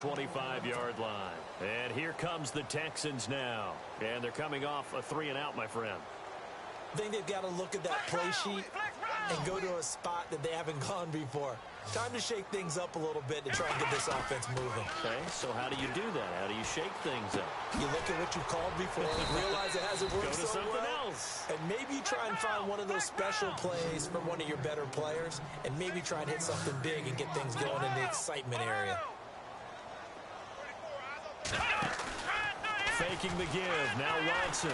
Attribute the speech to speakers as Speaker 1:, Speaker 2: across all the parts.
Speaker 1: 25-yard line. And here comes the Texans now. And they're coming off a 3-and-out, my friend.
Speaker 2: I think they've got to look at that play sheet and go to a spot that they haven't gone before. Time to shake things up a little bit to try and get this offense moving.
Speaker 1: Okay, so how do you do that? How do you shake things up?
Speaker 2: You look at what you called before, realize it hasn't worked
Speaker 1: Go to
Speaker 2: so
Speaker 1: something
Speaker 2: well,
Speaker 1: else.
Speaker 2: and maybe try and find one of those special plays from one of your better players, and maybe try and hit something big and get things going in the excitement area.
Speaker 1: Faking the give. Now Watson.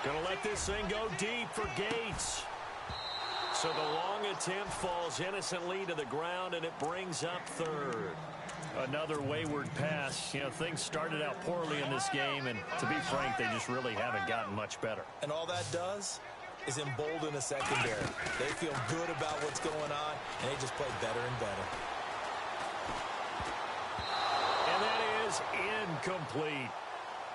Speaker 1: Going to let this thing go deep for Gates. So the long attempt falls innocently to the ground, and it brings up third. Another wayward pass. You know, things started out poorly in this game, and to be frank, they just really haven't gotten much better.
Speaker 2: And all that does is embolden a secondary. They feel good about what's going on, and they just play better and better.
Speaker 1: And that is incomplete.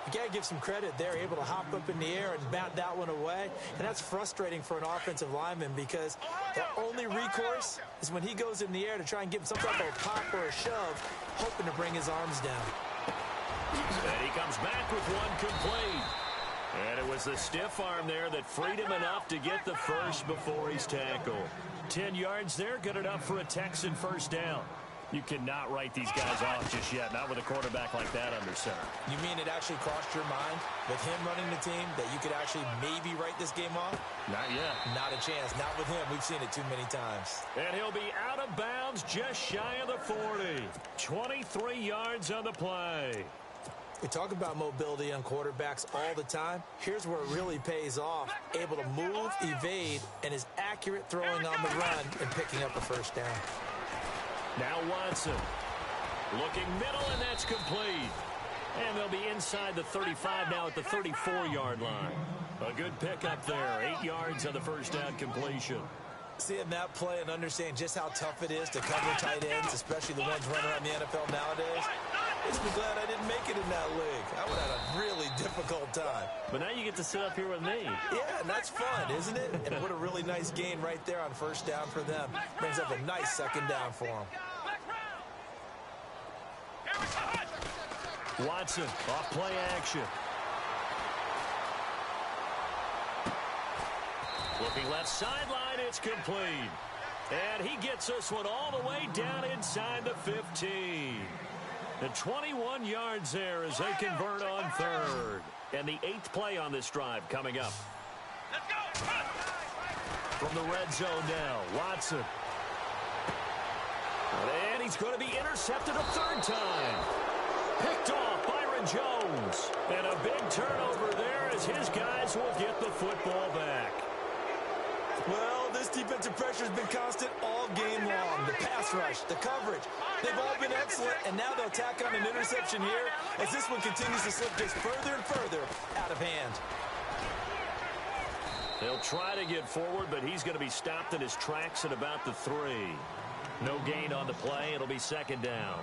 Speaker 2: You got to give some credit. They're able to hop up in the air and bat that one away. And that's frustrating for an offensive lineman because the only recourse is when he goes in the air to try and give him some type of a pop or a shove, hoping to bring his arms down.
Speaker 1: And he comes back with one complete. And it was the stiff arm there that freed him enough to get the first before he's tackled. 10 yards there, good enough for a Texan first down. You cannot write these guys off just yet, not with a quarterback like that under center.
Speaker 2: You mean it actually crossed your mind with him running the team that you could actually maybe write this game off?
Speaker 1: Not yet.
Speaker 2: Not a chance. Not with him. We've seen it too many times.
Speaker 1: And he'll be out of bounds just shy of the 40. 23 yards on the play.
Speaker 2: We talk about mobility on quarterbacks all the time. Here's where it really pays off. Able to move, evade, and is accurate throwing on the run and picking up a first down.
Speaker 1: Now Watson. Looking middle, and that's complete. And they'll be inside the 35 now at the 34-yard line. A good pickup there. 8 yards on the first down completion.
Speaker 2: Seeing that play and understand just how tough it is to cover tight ends, especially the ones running around the NFL nowadays, makes me glad I didn't make it in that league. I would have had a really difficult time.
Speaker 1: But now you get to sit up here with me.
Speaker 2: Yeah, and that's fun, isn't it? And what a really nice gain right there on first down for them. Brings up a nice second down for them.
Speaker 1: Watson, off play action. Looking left sideline, it's complete. And he gets this one all the way down inside the 15. The 21 yards there as they convert on third. And the 8th play on this drive coming up.
Speaker 3: Let's go.
Speaker 1: From the red zone now, Watson. And he's going to be intercepted a third time. Picked off Byron Jones. And a big turnover there as his guys will get the football back.
Speaker 2: Well, this defensive pressure has been constant all game long. The pass rush, the coverage, they've all been excellent, and now they'll tack on an interception here as this one continues to slip just further and further out of hand.
Speaker 1: They'll try to get forward, but he's going to be stopped in his tracks at about the 3. No gain on the play. It'll be second down.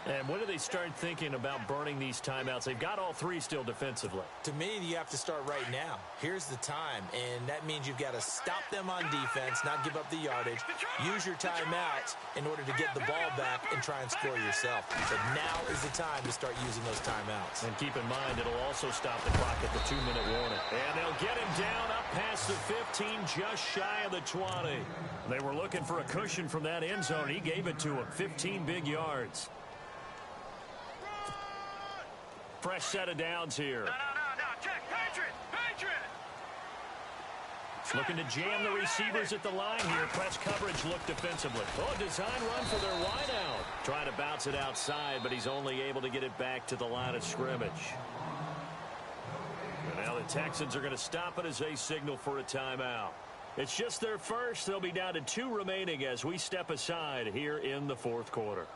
Speaker 1: And when do they start thinking about burning these timeouts? They've got all 3 still defensively.
Speaker 2: To me, you have to start right now. Here's the time, and that means you've got to stop them on defense, not give up the yardage, use your timeouts in order to get the ball back and try and score yourself. But now is the time to start using those timeouts.
Speaker 1: And keep in mind, it'll also stop the clock at the 2-minute warning. And they'll get him down up past the 15, just shy of the 20. They were looking for a cushion from that end zone. He gave it to him, 15 big yards. Fresh set of downs here.
Speaker 3: No. Check. Patriot.
Speaker 1: Looking to jam the receivers at the line here. Press coverage look defensively. Oh, design run for their wideout. Trying to bounce it outside, but he's only able to get it back to the line of scrimmage. And now the Texans are going to stop it as they signal for a timeout. It's just their first. They'll be down to 2 remaining as we step aside here in the 4th quarter.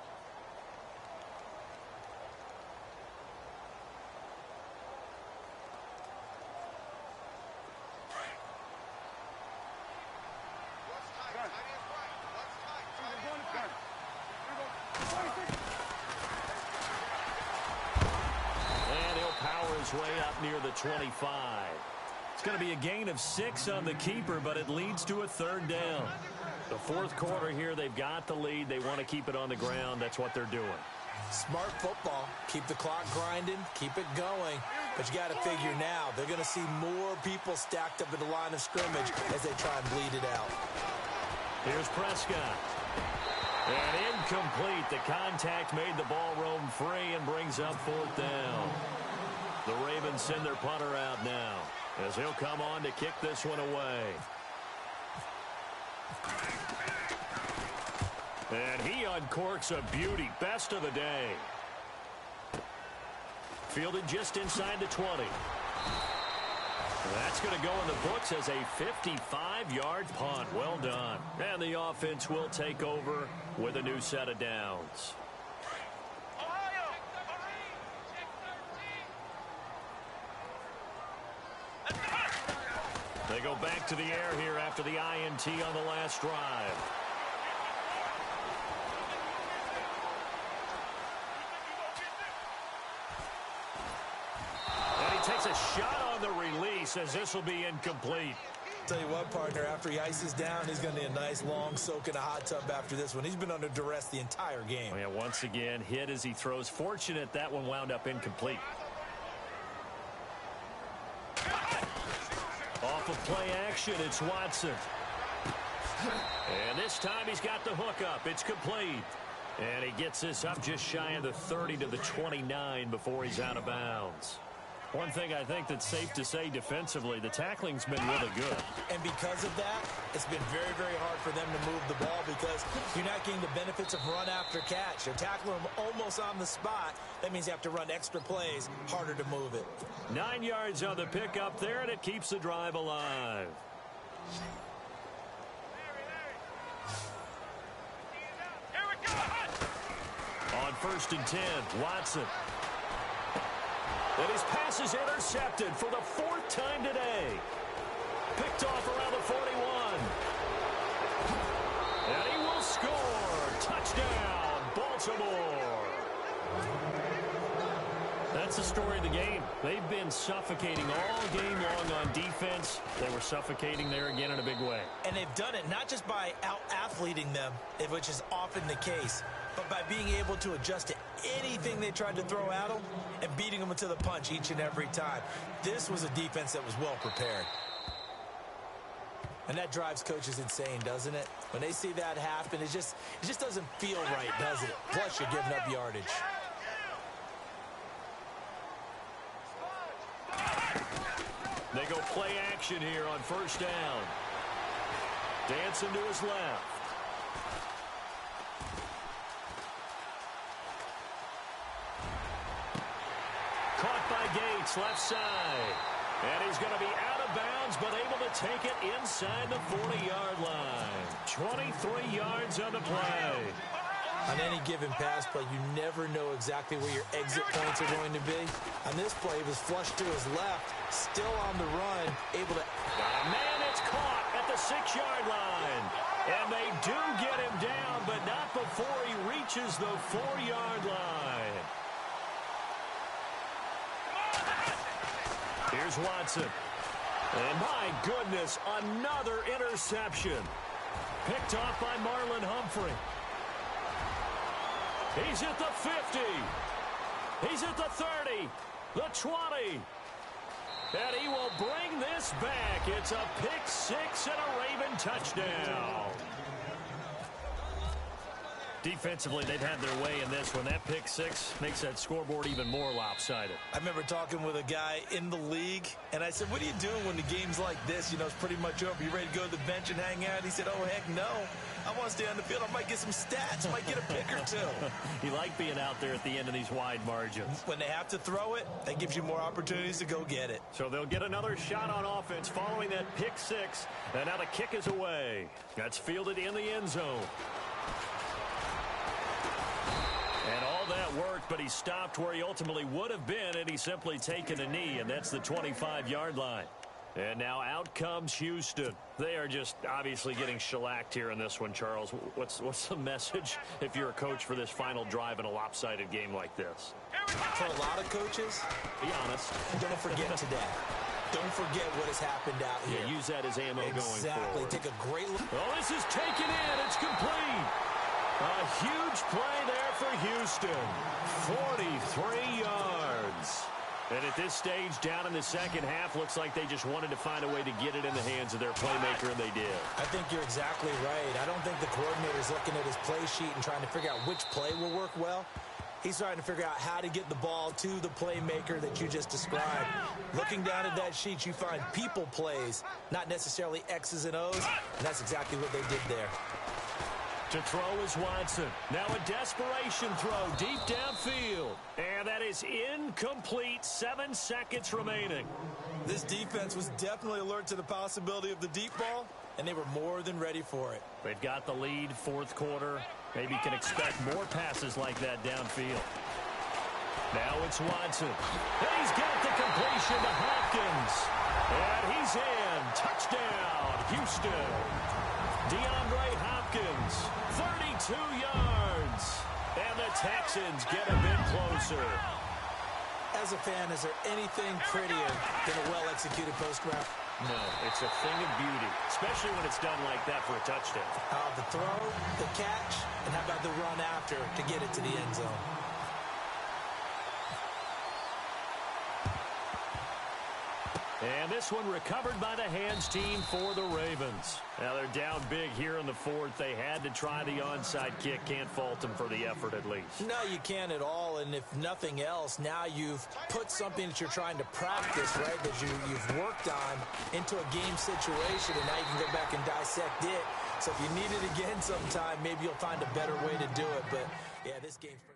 Speaker 1: Way up near the 25. It's going to be a gain of 6 on the keeper, but it leads to a third down. The fourth quarter here, they've got the lead. They want to keep it on the ground. That's what they're doing.
Speaker 2: Smart football. Keep the clock grinding. Keep it going. But you got to figure now, they're going to see more people stacked up at the line of scrimmage as they try and bleed it out.
Speaker 1: Here's Prescott. And incomplete. The contact made the ball roam free and brings up fourth down. The Ravens send their punter out now as he'll come on to kick this one away. And he uncorks a beauty. Best of the day. Fielded just inside the 20. That's going to go in the books as a 55-yard punt. Well done. And the offense will take over with a new set of downs. They go back to the air here after the INT on the last drive. Takes a shot on the release as this will be incomplete.
Speaker 2: Tell you what, partner, after he ices down, he's going to need a nice long soak in a hot tub after this one. He's been under duress the entire game.
Speaker 1: Oh, yeah, once again, hit as he throws. Fortunate that one wound up incomplete. Off of play action, it's Watson. And this time he's got the hook up. It's complete. And he gets this up just shy of the 30 to the 29 before he's out of bounds. One thing I think that's safe to say defensively, the tackling's been really good.
Speaker 2: And because of that, it's been very, very hard for them to move the ball because you're not getting the benefits of run after catch. They're tackling them almost on the spot. That means you have to run extra plays, harder to move it.
Speaker 1: 9 yards on the pickup there, and it keeps the drive alive.
Speaker 3: Here we go.
Speaker 1: On 1st and 10, Watson. And his pass is intercepted for the 4th time today. Picked off around the 41. And he will score. Touchdown, Baltimore. That's the story of the game. They've been suffocating all game long on defense. They were suffocating there again in a big way.
Speaker 2: And they've done it not just by out-athleting them, which is often the case, but by being able to adjust to anything they tried to throw at them and beating them to the punch each and every time. This was a defense that was well prepared. And that drives coaches insane, doesn't it? When they see that happen, it just doesn't feel right, does it? Plus, you're giving up yardage.
Speaker 1: They go play action here on 1st down. Dancing to his left. Caught by Gates, left side. And he's going to be out of bounds, but able to take it inside the 40-yard line. 23 yards on the play.
Speaker 2: On any given pass play, you never know exactly where your exit points are going to be. On this play, he was flushed to his left, still on the run, able to...
Speaker 1: Man, it's caught at the 6-yard line. And they do get him down, but not before he reaches the 4-yard line. Here's Watson. And my goodness, another interception. Picked off by Marlon Humphrey. He's at the 50. He's at the 30. The 20. And he will bring this back. It's a pick six and a Raven touchdown. Defensively, they've had their way in this one. That pick six makes that scoreboard even more lopsided.
Speaker 2: I remember talking with a guy in the league, and I said, what are you doing when the game's like this? You know, it's pretty much over. You ready to go to the bench and hang out? He said, oh, heck no. I want to stay on the field. I might get some stats. I might get a pick or two.
Speaker 1: You like being out there at the end of these wide margins.
Speaker 2: When they have to throw it, that gives you more opportunities to go get it.
Speaker 1: So they'll get another shot on offense following that pick six. And now the kick is away. That's fielded in the end zone. And all that worked, but he stopped where he ultimately would have been, and he's simply taken a knee, and that's the 25-yard line. And now out comes Houston. They are just obviously getting shellacked here in this one, Charles. What's the message if you're a coach for this final drive in a lopsided game like this?
Speaker 2: For a lot of coaches,
Speaker 1: be honest,
Speaker 2: don't forget today. Don't forget what has happened out here.
Speaker 1: Yeah, use that as ammo going forward.
Speaker 2: Exactly. Take a great look.
Speaker 1: Oh, this is taken in. It's complete. A huge play there for Houston. 43 yards. And at this stage, down in the second half, looks like they just wanted to find a way to get it in the hands of their playmaker, and they did.
Speaker 2: I think you're exactly right. I don't think the coordinator's looking at his play sheet and trying to figure out which play will work well. He's trying to figure out how to get the ball to the playmaker that you just described. Looking down at that sheet, you find people plays, not necessarily X's and O's, and that's exactly what they did there.
Speaker 1: To throw is Watson. Now a desperation throw deep downfield. And that is incomplete. 7 seconds remaining.
Speaker 2: This defense was definitely alert to the possibility of the deep ball, and they were more than ready for it.
Speaker 1: They've got the lead, fourth quarter. Maybe can expect more passes like that downfield. Now it's Watson. And he's got the completion to Hopkins. And he's in. Touchdown, Houston. DeAndre Hopkins, 32 yards. And the Texans get a bit closer.
Speaker 2: As a fan, is there anything prettier than a well-executed post route?
Speaker 1: No, it's a thing of beauty, especially when it's done like that for a touchdown.
Speaker 2: The throw, the catch, and how about the run after to get it to the end zone?
Speaker 1: And this one recovered by the hands team for the Ravens. Now they're down big here in the fourth. They had to try the onside kick. Can't fault them for the effort at least.
Speaker 2: No, you can't at all. And if nothing else, now you've put something that you're trying to practice, right, that you've worked on into a game situation, and now you can go back and dissect it. So if you need it again sometime, maybe you'll find a better way to do it. But, yeah, this game's pretty